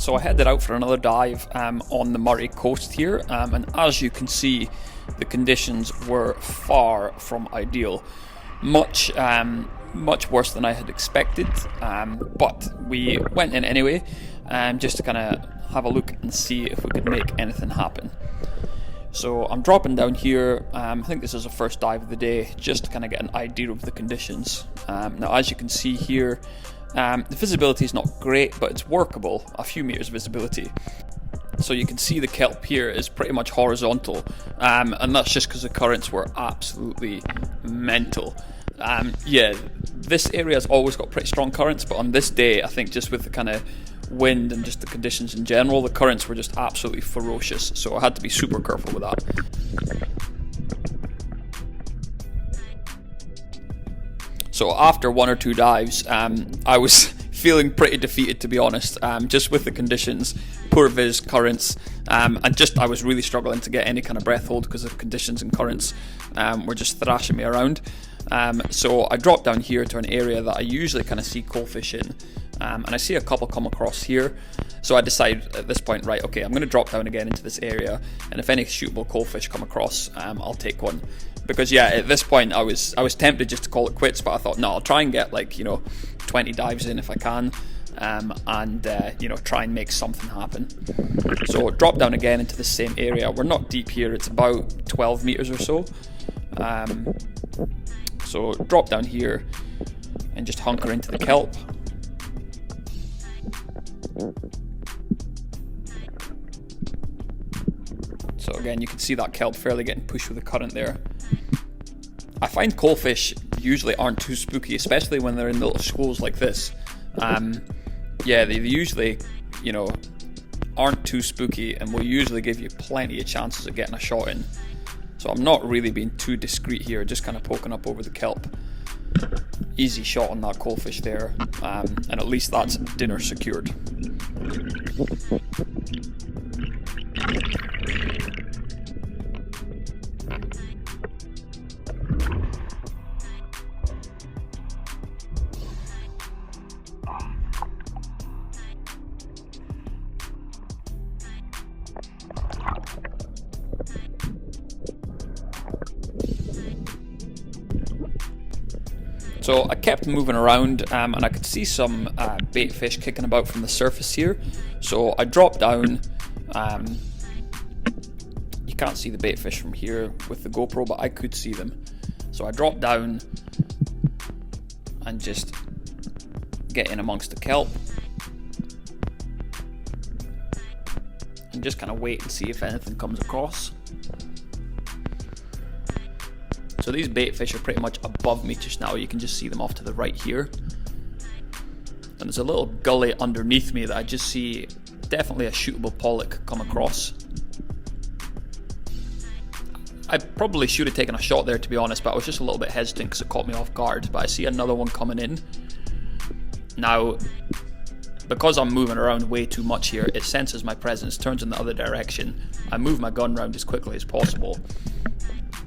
So I headed out for another dive on the Murray coast here, and as you can see, the conditions were far from ideal. Much worse than I had expected, but we went in anyway, just to kind of have a look and see if we could make anything happen. So I'm dropping down here. I think this is the first dive of the day, just to kind of get an idea of the conditions. Now, as you can see here, the visibility is not great, but it's workable, a few meters visibility. So you can see the kelp here is pretty much horizontal, and that's just because the currents were absolutely mental. Yeah, this area has always got pretty strong currents, but on this day, I think just with the kind of wind and just the conditions in general, the currents were just absolutely ferocious, so I had to be super careful with that. So after one or two dives, I was feeling pretty defeated, to be honest, just with the conditions, poor vis, currents, and just I was really struggling to get any kind of breath hold because the conditions and currents were just thrashing me around. So I dropped down here to an area that I usually kind of see coalfish in, and I see a couple come across here. So I decided at this point, right, okay, I'm going to drop down again into this area, and if any shootable coalfish come across, I'll take one. Because yeah, at this point I was tempted just to call it quits, but I thought no, I'll try and get 20 dives in if I can, and try and make something happen. So drop down again into the same area. We're not deep here, it's about 12 meters or so. So drop down here and just hunker into the kelp. So again, you can see that kelp fairly getting pushed with the current there. I find coalfish usually aren't too spooky, especially when they're in little schools like this. Yeah, they usually, aren't too spooky and will usually give you plenty of chances of getting a shot in. So I'm not really being too discreet here, just kind of poking up over the kelp. Easy shot on that coalfish there, and at least that's dinner secured. So I kept moving around, and I could see some bait fish kicking about from the surface here. So I dropped down. You can't see the bait fish from here with the GoPro, but I could see them. So I dropped down and just get in amongst the kelp and just kind of wait and see if anything comes across. So these bait fish are pretty much above me just now. You can just see them off to the right here. And there's a little gully underneath me that I just see definitely a shootable pollock come across. I probably should have taken a shot there, to be honest, but I was just a little bit hesitant because it caught me off guard. But I see another one coming in. Now, because I'm moving around way too much here, it senses my presence, turns in the other direction. I move my gun around as quickly as possible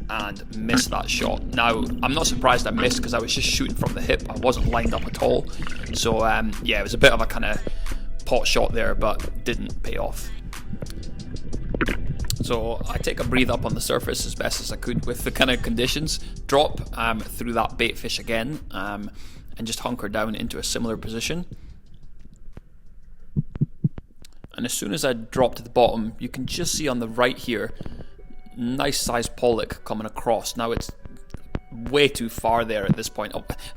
and miss that shot. Now, I'm not surprised I missed because I was just shooting from the hip. I wasn't lined up at all. So, yeah, it was a bit of a kind of pot shot there, but didn't pay off. So I take a breathe up on the surface as best as I could with the kind of conditions, drop through that bait fish again, and just hunker down into a similar position. And as soon as I drop to the bottom, you can just see on the right here, nice sized pollock coming across. Now it's way too far there at this point.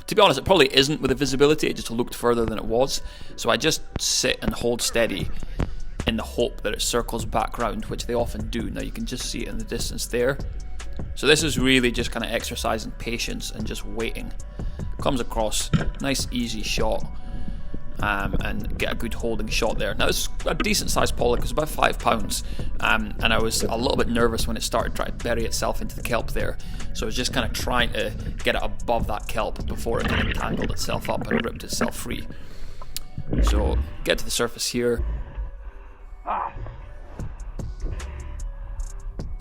To be honest, it probably isn't with the visibility, it just looked further than it was. So I just sit and hold steady in the hope that it circles back round, which they often do. Now you can just see it in the distance there. So this is really just kind of exercising patience and just waiting. Comes across, nice easy shot. And get a good holding shot there. Now it's a decent sized pollock, it's about 5 pounds, and I was a little bit nervous when it started trying to bury itself into the kelp there, so I was just kind of trying to get it above that kelp before it kind of tangled itself up and ripped itself free. So get to the surface here.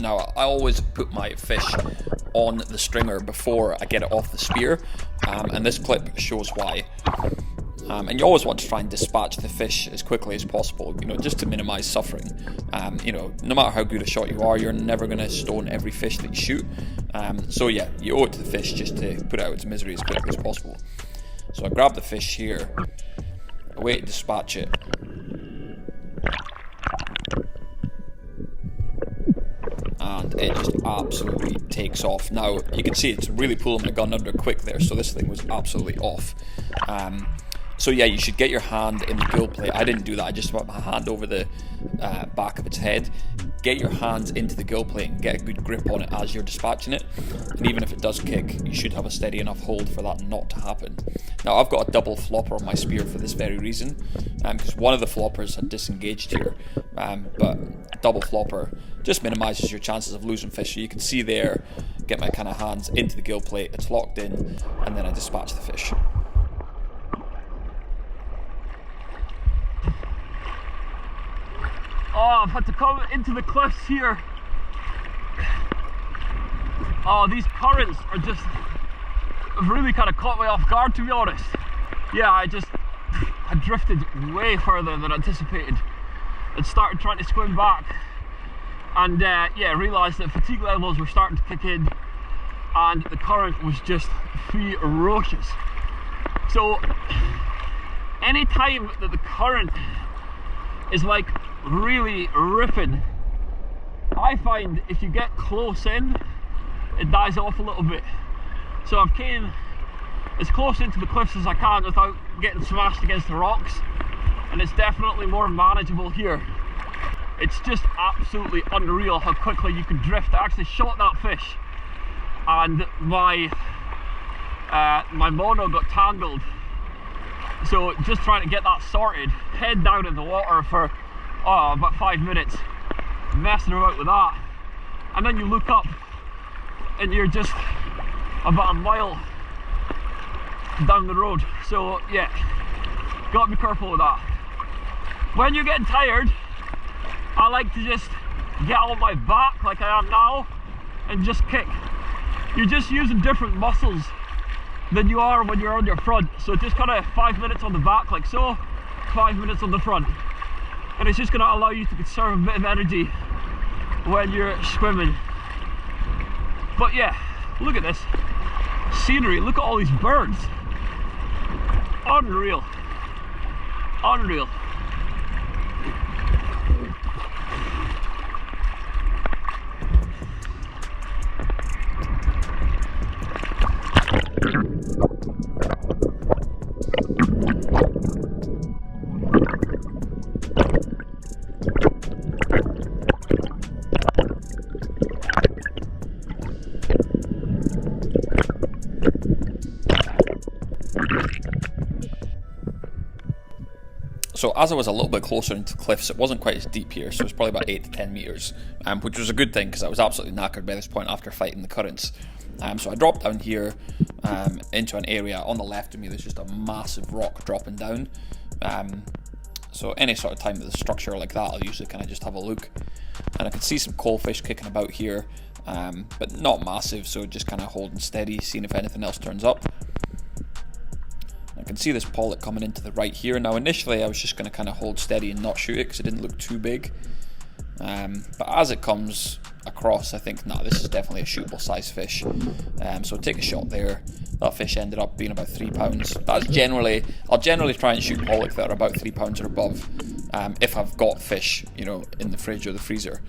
Now I always put my fish on the stringer before I get it off the spear, and this clip shows why. And you always want to try and dispatch the fish as quickly as possible, you know, just to minimize suffering. You know, no matter how good a shot you are, you're never going to stone every fish that you shoot. So yeah, you owe it to the fish just to put it out its misery as quickly as possible. So I grab the fish here, I wait to dispatch it. And it just absolutely takes off. Now, you can see it's really pulling the gun under quick there, so this thing was absolutely off. So yeah, you should get your hand in the gill plate. I didn't do that, I just put my hand over the back of its head. Get your hands into the gill plate and get a good grip on it as you're dispatching it. And even if it does kick, you should have a steady enough hold for that not to happen. Now, I've got a double flopper on my spear for this very reason, because one of the floppers had disengaged here, but double flopper just minimises your chances of losing fish. So you can see there, get my kind of hands into the gill plate, it's locked in, and then I dispatch the fish. Oh, I've had to come into the cliffs here. Oh, these currents are just have really kind of caught me off guard, to be honest. Yeah, I drifted way further than anticipated and started trying to swim back. And yeah, realised that fatigue levels were starting to kick in and the current was just ferocious. So any time that the current is like really ripping, I find if you get close in, it dies off a little bit. So I've came as close into the cliffs as I can without getting smashed against the rocks, and it's definitely more manageable here. It's just absolutely unreal how quickly you can drift. I actually shot that fish and my mono got tangled, so just trying to get that sorted, head down in the water for about 5 minutes messing about with that, and then you look up and you're just about a mile down the road. So yeah, gotta be careful with that. When you're getting tired, I like to just get on my back like I am now and just kick. You're just using different muscles than you are when you're on your front. So just kind of 5 minutes on the back like so, 5 minutes on the front. And it's just going to allow you to conserve a bit of energy when you're swimming. But yeah, look at this scenery, look at all these birds. Unreal. Unreal. So as I was a little bit closer into the cliffs, it wasn't quite as deep here, so it was probably about 8 to 10 metres, which was a good thing because I was absolutely knackered by this point after fighting the currents. So I dropped down here into an area on the left of me. There's just a massive rock dropping down. So any sort of time with a structure like that, I'll usually kind of just have a look. And I can see some coalfish kicking about here, but not massive, so just kind of holding steady, seeing if anything else turns up. I can see this pollock coming into the right here. Now initially I was just going to kind of hold steady and not shoot it because it didn't look too big. But as it comes across, I think, nah, this is definitely a shootable size fish. So take a shot there. That fish ended up being about 3 pounds. That's generally, I'll generally try and shoot pollock that are about 3 pounds or above, if I've got fish, you know, in the fridge or the freezer.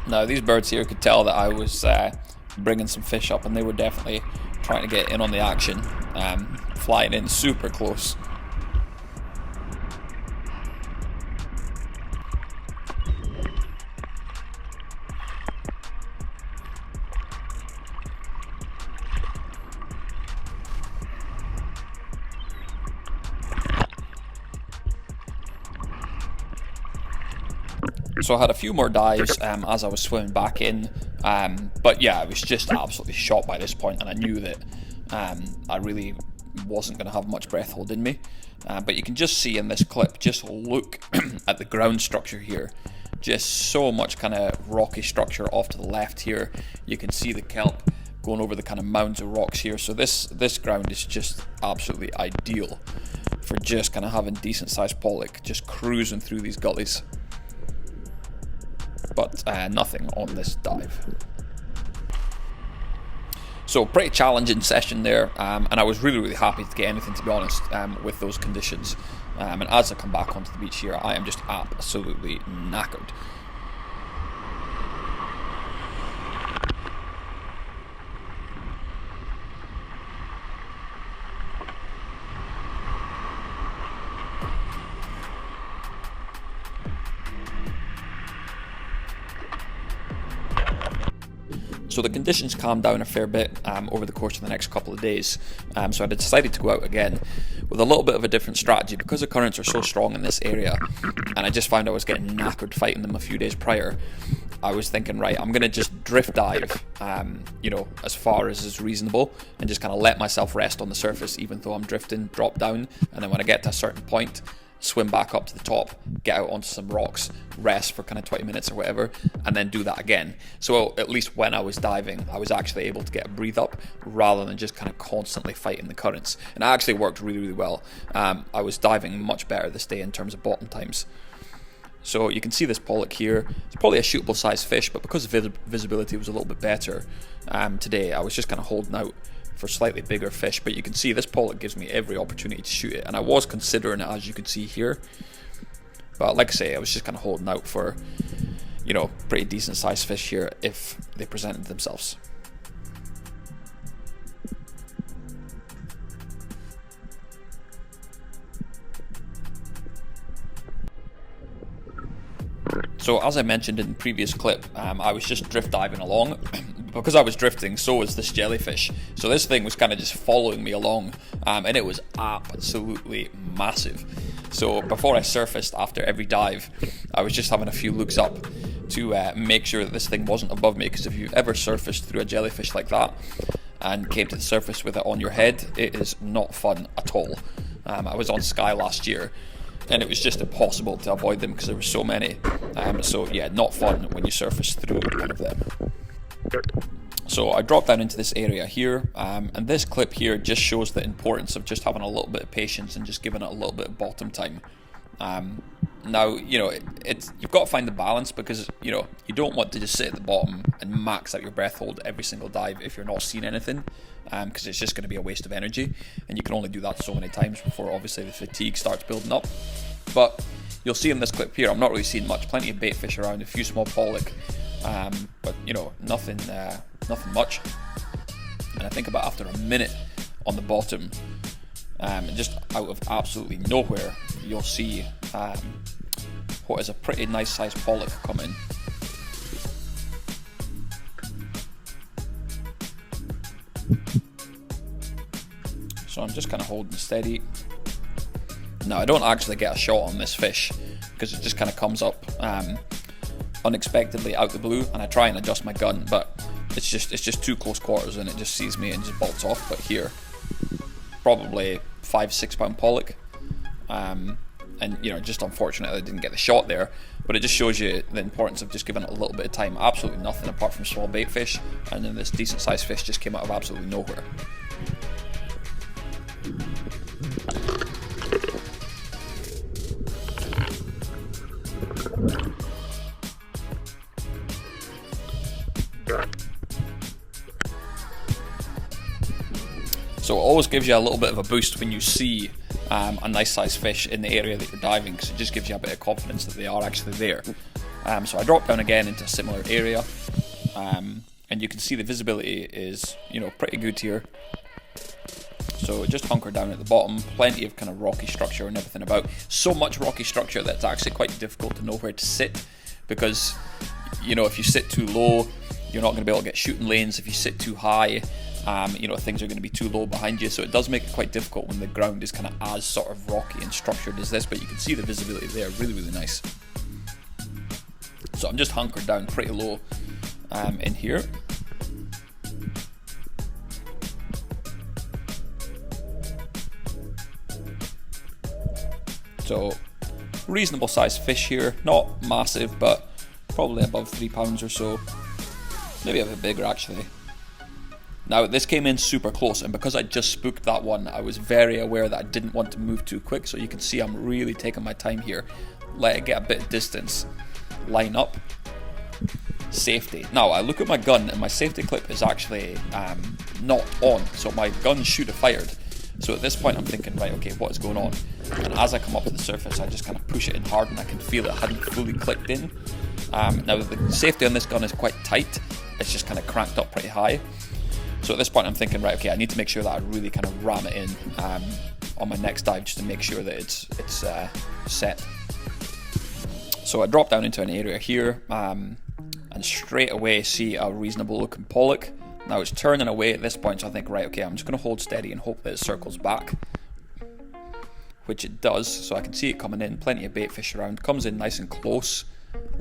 Now these birds here could tell that I was bringing some fish up, and they were definitely trying to get in on the action, flying in super close. So I had a few more dives as I was swimming back in, but yeah, I was just absolutely shot by this point, and I knew that I really wasn't going to have much breath hold in me. But you can just see in this clip, just look at the ground structure here. Just so much kind of rocky structure off to the left here. You can see the kelp going over the kind of mounds of rocks here. So this ground is just absolutely ideal for just kind of having decent sized pollock just cruising through these gullies. But nothing on this dive. So pretty challenging session there, and I was really happy to get anything, to be honest, with those conditions. And as I come back onto the beach here, I am just absolutely knackered. So the conditions calmed down a fair bit over the course of the next couple of days, so I decided to go out again with a little bit of a different strategy because the currents are so strong in this area, and I just found I was getting knackered fighting them a few days prior. I was thinking, right, I'm going to just drift dive, you know, as far as is reasonable, and just kind of let myself rest on the surface even though I'm drifting, drop down, and then when I get to a certain point, swim back up to the top, get out onto some rocks, rest for kind of 20 minutes or whatever, and then do that again. So at least when I was diving, I was actually able to get a breathe up rather than just kind of constantly fighting the currents. And it actually worked really well. I was diving much better this day in terms of bottom times. So you can see this pollock here. It's probably a shootable size fish, but because visibility was a little bit better today, I was just kind of holding out for slightly bigger fish. But you can see this pollock gives me every opportunity to shoot it, and I was considering it, as you can see here, but like I say, I was just kind of holding out for, you know, pretty decent sized fish here if they presented themselves. So as I mentioned in the previous clip, I was just drift diving along. Because I was drifting, so was this jellyfish. So this thing was kind of just following me along, and it was absolutely massive. So before I surfaced after every dive, I was just having a few looks up to make sure that this thing wasn't above me, because if you've ever surfaced through a jellyfish like that and came to the surface with it on your head, it is not fun at all. I was on Skye last year, and it was just impossible to avoid them because there were so many. So yeah, not fun when you surface through kind of them. So I dropped down into this area here, and this clip here just shows the importance of just having a little bit of patience and just giving it a little bit of bottom time. Now, you know, you've got to find the balance, because, you know, you don't want to just sit at the bottom and max out your breath hold every single dive if you're not seeing anything, because it's just going to be a waste of energy, and you can only do that so many times before obviously the fatigue starts building up. But you'll see in this clip here, I'm not really seeing much. Plenty of bait fish around, a few small pollock, but you know, nothing much. And I think about after a minute on the bottom, and just out of absolutely nowhere, you'll see what is a pretty nice sized pollock come in. So I'm just kind of holding steady. Now I don't actually get a shot on this fish because it just kind of comes up unexpectedly out the blue, and I try and adjust my gun, but it's just too close quarters and it just sees me and just bolts off. But here, probably 5-6 pound pollock, and you know, just unfortunately I didn't get the shot there, but it just shows you the importance of just giving it a little bit of time. Absolutely nothing apart from small bait fish, and then this decent sized fish just came out of absolutely nowhere. So it always gives you a little bit of a boost when you see a nice sized fish in the area that you're diving, because it just gives you a bit of confidence that they are actually there. So I dropped down again into a similar area, and you can see the visibility is, you know, pretty good here. So just hunker down at the bottom, plenty of kind of rocky structure and everything about. So much rocky structure that it's actually quite difficult to know where to sit, because, you know, if you sit too low, you're not going to be able to get shooting lanes. If you sit too high, you know, things are going to be too low behind you. So it does make it quite difficult when the ground is kind of as sort of rocky and structured as this, but you can see the visibility there, really, really nice. So I'm just hunkered down pretty low in here. So reasonable sized fish here, not massive, but probably above 3 pounds or so, maybe a bit bigger actually. Now this came in super close, and because I just spooked that one, I was very aware that I didn't want to move too quick, so you can see I'm really taking my time here. Let it get a bit of distance, line up, safety. Now I look at my gun and my safety clip is actually not on, so my gun should have fired. So at this point I'm thinking, right, okay, what is going on? And as I come up to the surface, I just kind of push it in hard, and I can feel it hadn't fully clicked in. Now the safety on this gun is quite tight, it's just kind of cranked up pretty high. So at this point I'm thinking, right, okay, I need to make sure that I really kind of ram it in on my next dive, just to make sure that it's set. So I drop down into an area here, and straight away see a reasonable looking pollock. Now it's turning away at this point, so I think, right, okay, I'm just going to hold steady and hope that it circles back, which it does. So I can see it coming in, plenty of bait fish around, comes in nice and close,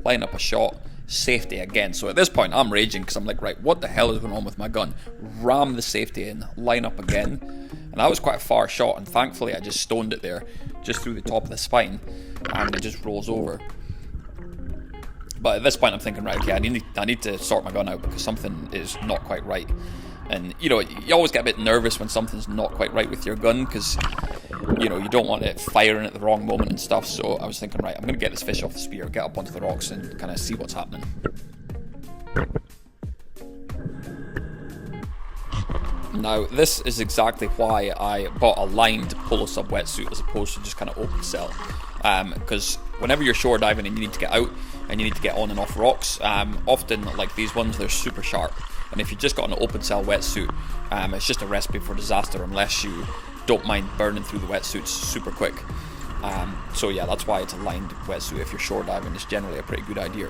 line up a shot, safety again. So at this point I'm raging, because I'm like, right, what the hell is going on with my gun? Ram the safety in, line up again, and that was quite a far shot, and thankfully I just stoned it there, just through the top of the spine, and it just rolls over. But at this point I'm thinking, right, okay, I need to sort my gun out, because something is not quite right. And you know, you always get a bit nervous when something's not quite right with your gun, because you know, you don't want it firing at the wrong moment and stuff. So I was thinking, right, I'm going to get this fish off the spear, get up onto the rocks, and kind of see what's happening. Now this is exactly why I bought a lined polo sub wetsuit as opposed to just kind of open cell, because whenever you're shore diving and you need to get out and you need to get on and off rocks, often like these ones, they're super sharp, and if you've just got an open cell wetsuit, it's just a recipe for disaster unless you don't mind burning through the wetsuits super quick. So yeah, that's why it's a lined wetsuit if you're shore diving. It's generally a pretty good idea.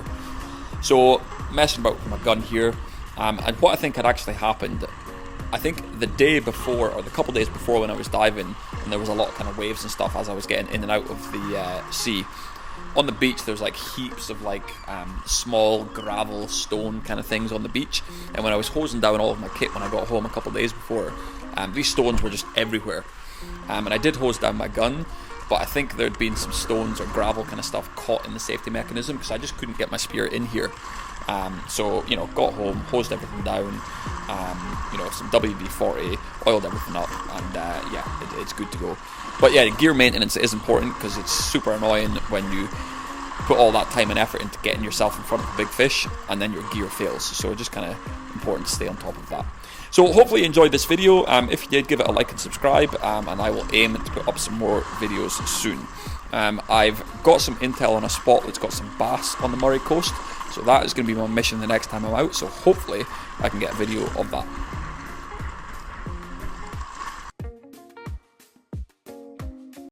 So messing about with my gun here, and what I think had actually happened, I think the day before, or the couple days before when I was diving, and there was a lot of kind of waves and stuff as I was getting in and out of the sea, on the beach there's like heaps of like small gravel, stone kind of things on the beach, and when I was hosing down all of my kit when I got home a couple days before, these stones were just everywhere, and I did hose down my gun, but I think there'd been some stones or gravel kind of stuff caught in the safety mechanism, because I just couldn't get my spear in here. So, you know, got home, hosed everything down, you know, some WD-40, oiled everything up, and yeah, it's good to go. But yeah, gear maintenance is important, because it's super annoying when you put all that time and effort into getting yourself in front of a big fish and then your gear fails. So it's just kind of important to stay on top of that. So hopefully you enjoyed this video. If you did, give it a like and subscribe, and I will aim to put up some more videos soon. I've got some intel on a spot that's got some bass on the Moray coast, so that is going to be my mission the next time I'm out, so hopefully I can get a video of that.